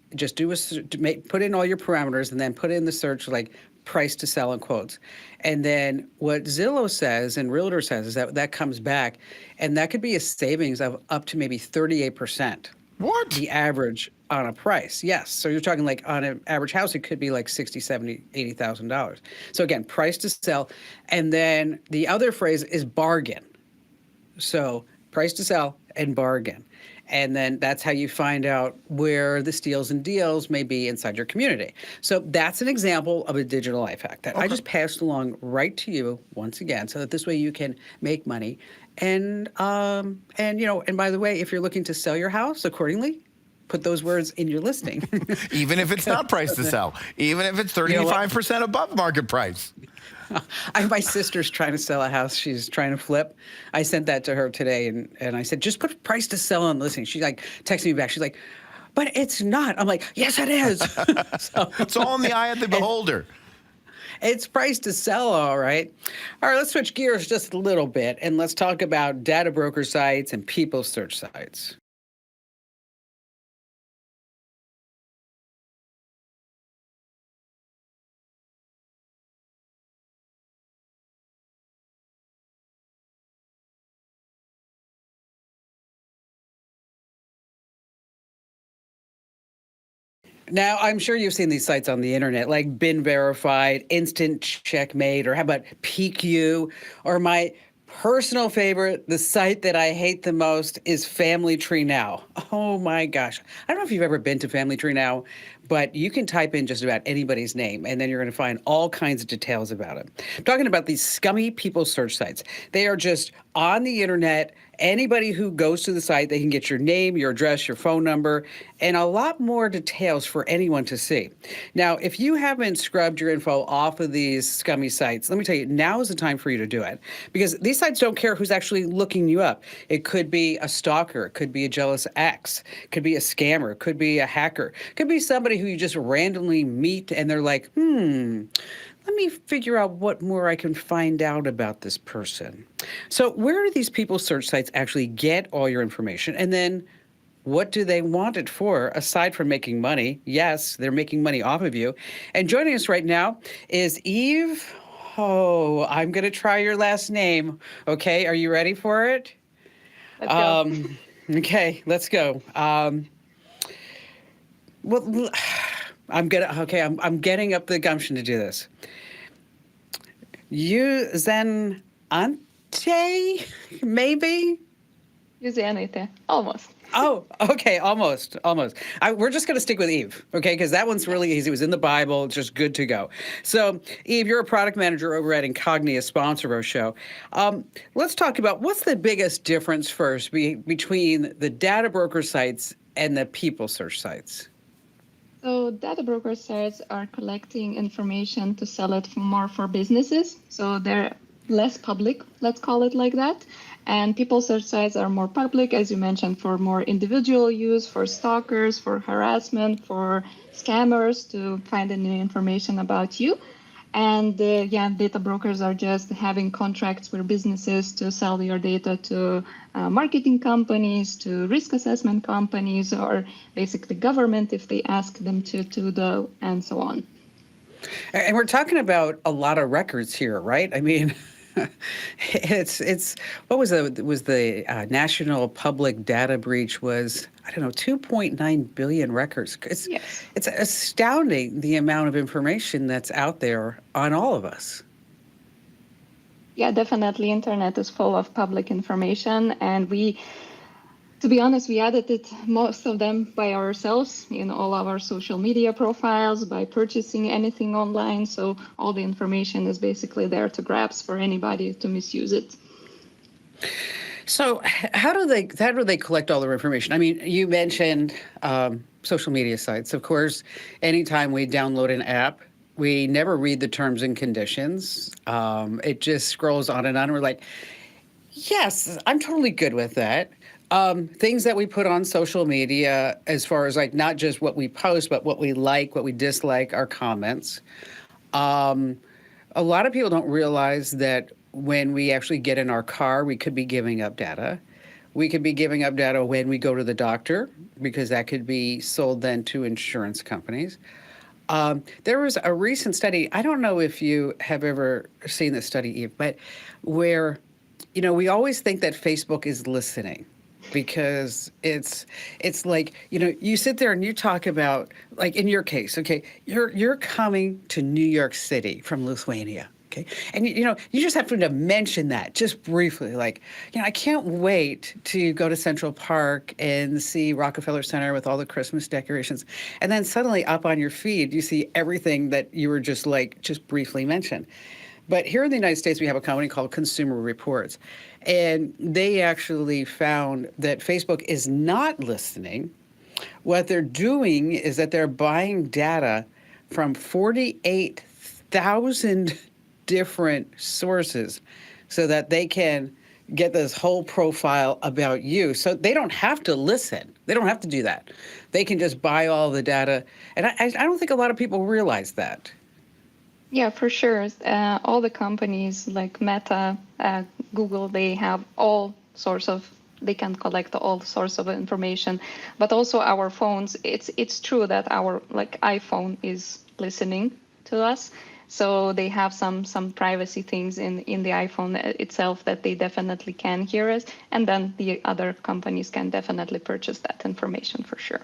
put in all your parameters and then put in the search like price to sell in quotes. And then what Zillow says and Realtor says is that that comes back, and that could be a savings of up to maybe 38%. What? The average on a price. Yes. So you're talking like on an average house, it could be like 60, 70, $80,000. So again, price to sell. And then the other phrase is bargain. So price to sell and bargain. And then that's how you find out where the steals and deals may be inside your community. So that's an example of a digital life hack that I just passed along right to you once again, so that this way you can make money. And and by the way, if you're looking to sell your house accordingly, put those words in your listing. Even if it's not priced to sell, even if it's 35% above market price. My sister's trying to sell a house. She's trying to flip. I sent that to her today, and I said, just put price to sell on the listing. She like texted me back. She's like, but it's not. I'm like, yes, it is. So, it's all in the eye of the beholder. It's price to sell, all right. All right, let's switch gears just a little bit, and let's talk about data broker sites and people search sites. Now, I'm sure you've seen these sites on the internet, like Been Verified, Instant Checkmate, or how about PQ, or my personal favorite, the site that I hate the most is Family Tree Now. Oh my gosh. I don't know if you've ever been to Family Tree Now, but you can type in just about anybody's name, and then you're going to find all kinds of details about it. I'm talking about these scummy people search sites. They are just on the internet. Anybody who goes to the site, they can get your name, your address, your phone number, and a lot more details for anyone to see. Now, if you haven't scrubbed your info off of these scummy sites, let me tell you, now is the time for you to do it, because these sites don't care who's actually looking you up. It could be a stalker, it could be a jealous ex, it could be a scammer, it could be a hacker, it could be somebody who you just randomly meet and they're like, let me figure out what more I can find out about this person. So where do these people search sites actually get all your information? And then what do they want it for, aside from making money? Yes, they're making money off of you. And joining us right now is Eve. Oh, I'm going to try your last name. Okay, are you ready for it? Let's go. Okay, let's go. Well, I'm getting up the gumption to do this. Juzenaite, maybe? Juzenaite, almost. Oh, okay, almost. We're just going to stick with Eve, okay? Because that one's really easy. It was in the Bible. It's just good to go. So, Eve, you're a product manager over at Incogni, a sponsor of our show. Let's talk about what's the biggest difference first between the data broker sites and the people search sites. So data broker sites are collecting information to sell it more for businesses. So they're less public, let's call it like that. And people search sites are more public, as you mentioned, for more individual use, for stalkers, for harassment, for scammers to find any information about you. And data brokers are just having contracts with businesses to sell your data to marketing companies, to risk assessment companies, or basically government if they ask them to do, and so on. And we're talking about a lot of records here, right? I mean, it's what was the national public data breach was, I don't know, 2.9 billion records. It's astounding the amount of information that's out there on all of us. Yeah, definitely. Internet is full of public information, and to be honest, we edited most of them by ourselves in all our social media profiles by purchasing anything online. So all the information is basically there to grabs for anybody to misuse it. So how do they collect all their information? I mean, you mentioned social media sites. Of course, anytime we download an app, we never read the terms and conditions. It just scrolls on and on. We're like, yes, I'm totally good with that. Things that we put on social media, as far as like not just what we post, but what we like, what we dislike, our comments. A lot of people don't realize that when we actually get in our car, we could be giving up data. We could be giving up data when we go to the doctor, because that could be sold then to insurance companies. There was a recent study. I don't know if you have ever seen this study, Eve, but where, we always think that Facebook is listening because it's like, you sit there and you talk about, like in your case, okay, you're coming to New York City from Lithuania. Okay. And you just have to mention that just briefly. Like, I can't wait to go to Central Park and see Rockefeller Center with all the Christmas decorations. And then suddenly up on your feed, you see everything that you were just briefly mentioned. But here in the United States, we have a company called Consumer Reports. And they actually found that Facebook is not listening. What they're doing is that they're buying data from 48,000 different sources so that they can get this whole profile about you. So they don't have to listen. They don't have to do that. They can just buy all the data. And I don't think a lot of people realize that. Yeah, for sure. All the companies like Meta, Google, they have they can collect all sorts of information, but also our phones. It's true that our iPhone is listening to us. So they have some privacy things in the iPhone itself that they definitely can hear us, and then the other companies can definitely purchase that information for sure.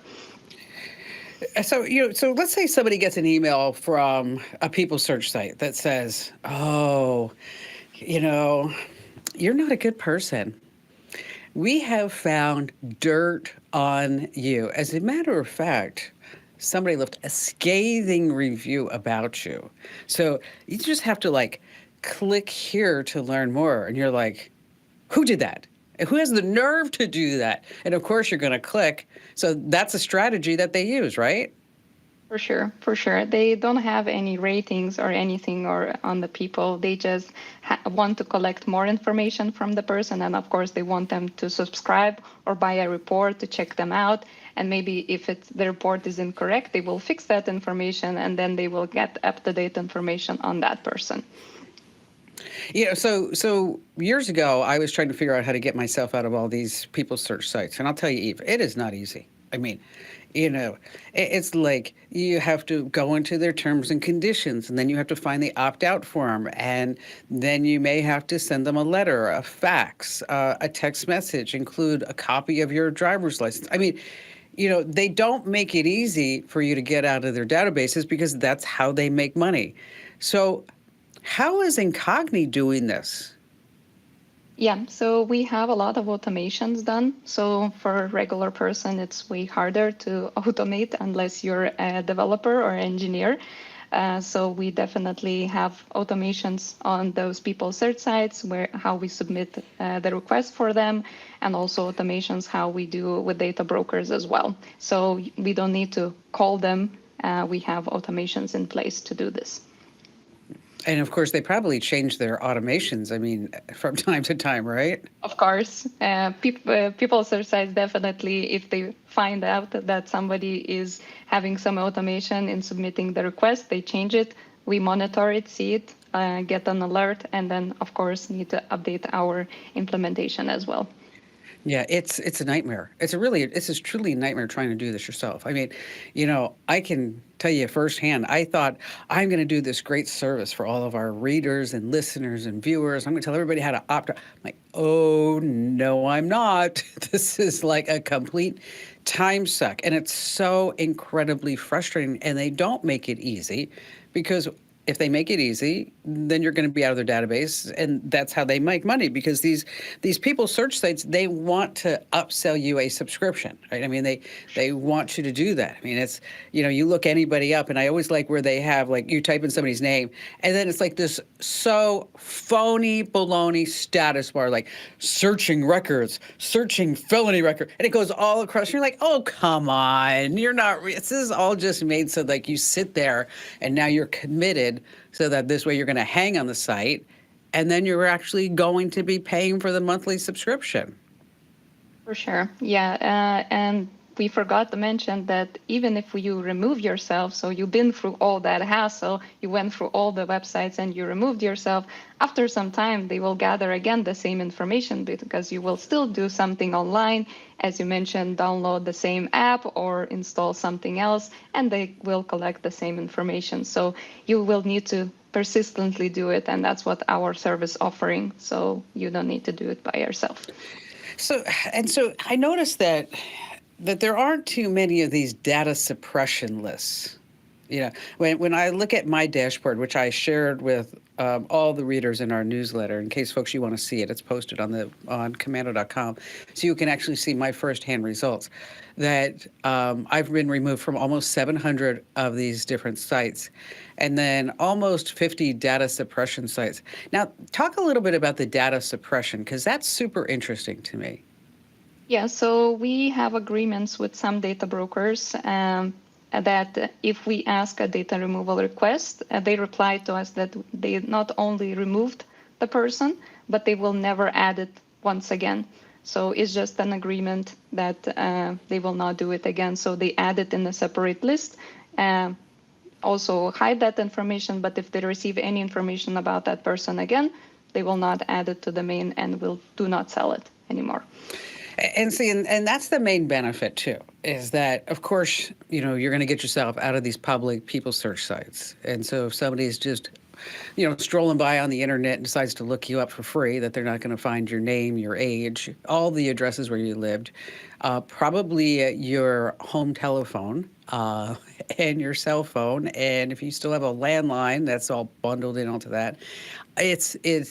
So, so let's say somebody gets an email from a people search site that says, oh, you're not a good person. We have found dirt on you. As a matter of fact, somebody left a scathing review about you. So you just have to click here to learn more. And you're like, who did that? Who has the nerve to do that? And of course you're going to click. So that's a strategy that they use, right? For sure, for sure. They don't have any ratings or anything on the people. They just want to collect more information from the person. And of course, they want them to subscribe or buy a report to check them out. And maybe if the report is incorrect, they will fix that information and then they will get up-to-date information on that person. So years ago, I was trying to figure out how to get myself out of all these people search sites. And I'll tell you, Eve, it is not easy. I mean, it's like you have to go into their terms and conditions, and then you have to find the opt-out form, and then you may have to send them a letter, a fax, a text message, include a copy of your driver's license. I mean, they don't make it easy for you to get out of their databases because that's how they make money. So how is Incogni doing this? Yeah, so we have a lot of automations done. So for a regular person, it's way harder to automate unless you're a developer or engineer. So we definitely have automations on those people search sites how we submit the request for them, and also automations how we do with data brokers as well. So we don't need to call them. We have automations in place to do this. And of course, they probably change their automations, from time to time, right? Of course. People search sites definitely, if they find out that somebody is having some automation in submitting the request, they change it. We monitor it, see it, get an alert, and then, of course, need to update our implementation as well. Yeah, it's a nightmare. It's truly a nightmare trying to do this yourself. I can tell you firsthand, I thought I'm going to do this great service for all of our readers and listeners and viewers. I'm going to tell everybody how to opt out. I'm like, oh, no, I'm not. This is like a complete time suck. And it's so incredibly frustrating. And they don't make it easy because if they make it easy, then you're going to be out of their database, and that's how they make money. Because these people search sites, they want to upsell you a subscription, right? They want you to do that. It's you look anybody up, and I always like where they have you type in somebody's name, and then it's like this so phony baloney status bar, like searching records, searching felony record, and it goes all across. You're like, oh come on, you're not. This is all just made so you sit there, and now you're committed. So that this way you're going to hang on the site, and then you're actually going to be paying for the monthly subscription. For sure. Yeah. And we forgot to mention that even if you remove yourself, so you've been through all that hassle, you went through all the websites and you removed yourself, after some time they will gather again the same information because you will still do something online, as you mentioned, download the same app or install something else, and they will collect the same information. So you will need to persistently do it, and that's what our service offering, so you don't need to do it by yourself. So I noticed that there aren't too many of these data suppression lists. You know, when I look at my dashboard, which I shared with all the readers in our newsletter, in case folks you want to see it, it's posted on commando.com, so you can actually see my firsthand results. That I've been removed from almost 700 of these different sites, and then almost 50 data suppression sites. Now, talk a little bit about the data suppression, because that's super interesting to me. Yeah, so we have agreements with some data brokers that if we ask a data removal request, they reply to us that they not only removed the person, but they will never add it once again. So it's just an agreement that they will not do it again. So they add it in a separate list, also hide that information, but if they receive any information about that person again, they will not add it to the main and will do not sell it anymore. And see, and that's the main benefit too, is that, of course, you know, you're going to get yourself out of these public people search sites. And so if somebody's just, you know, strolling by on the internet and decides to look you up for free, that they're not going to find your name, your age, all the addresses where you lived, probably your home telephone, and your cell phone. And if you still have a landline, that's all bundled in onto that. And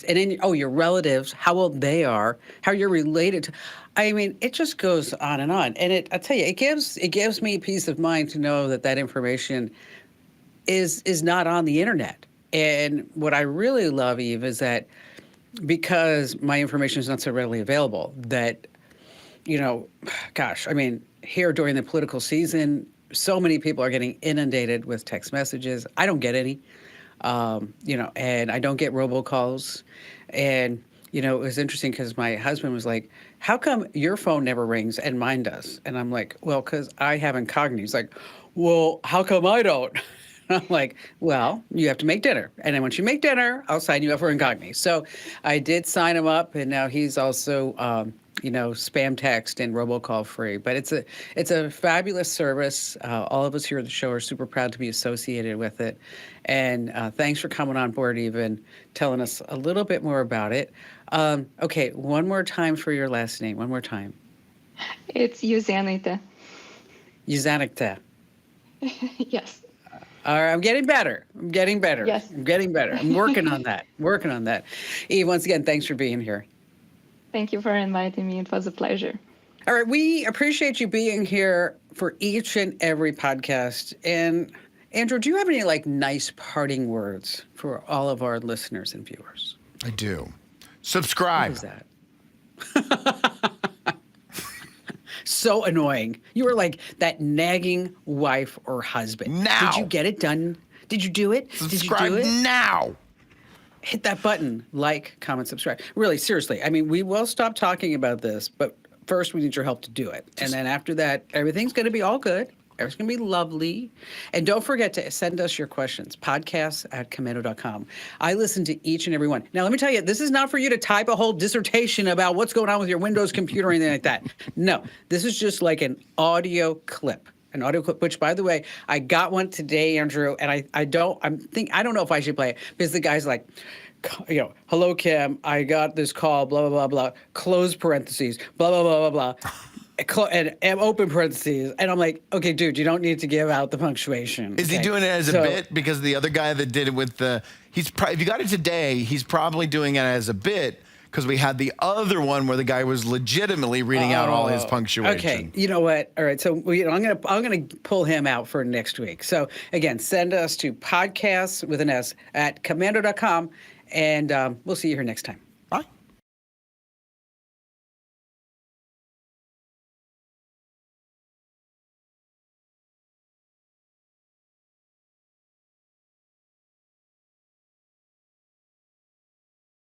then, your relatives, how old they are, how you're related to. I mean, it just goes on and on. And I tell you, it gives me peace of mind to know that information is not on the internet. And what I really love, Eve, is that because my information is not so readily available, that, you know, gosh, I mean, here during the political season, so many people are getting inundated with text messages. I don't get any, you know, and I don't get robocalls. And, you know, it was interesting because my husband was like, how come your phone never rings and mine does? And I'm like, well, because I have Incogni. He's like, well, how come I don't? I'm like, well, you have to make dinner. And then once you make dinner, I'll sign you up for Incogni. So I did sign him up, and now he's also, you know, spam text and robocall free. But it's a fabulous service. All of us here at the show are super proud to be associated with it. And thanks for coming on board, even telling us a little bit more about it. Okay, one more time for your last name. One more time. It's Juzenaite. Juzenaite. Yes. All right, I'm getting better. Yes. I'm getting better. I'm working on that. Eve, once again, thanks for being here. Thank you for inviting me. It was a pleasure. All right, we appreciate you being here for each and every podcast. And Andrew, do you have any nice parting words for all of our listeners and viewers? I do. Subscribe. What is that? So annoying. You were like that nagging wife or husband. Now. Did you get it done? Did you do it? Subscribe Did you do it? now. Hit that button. Like, comment, subscribe. Really, seriously. I mean, we will stop talking about this, but first we need your help to do it. And then after that, everything's going to be all good. Everything's going to be lovely. And don't forget to send us your questions, podcasts@commando.com. I listen to each and every one. Now, let me tell you, this is not for you to type a whole dissertation about what's going on with your Windows computer or anything like that. No, this is just like an audio clip. Which, by the way, I got one today, Andrew, and I don't know if I should play it because the guy's like, you know, hello, Kim, I got this call, blah, blah, blah, blah, close parentheses, blah, blah, blah, blah, blah. And open parentheses, and I'm like, okay, dude, you don't need to give out the punctuation. Is he doing it as a bit? Because the other guy that did it with if you got it today, he's probably doing it as a bit because we had the other one where the guy was legitimately reading out all his punctuation. Okay, you know what? All right, so I'm gonna pull him out for next week. So again, send us to podcasts with an S at commando.com, and we'll see you here next time.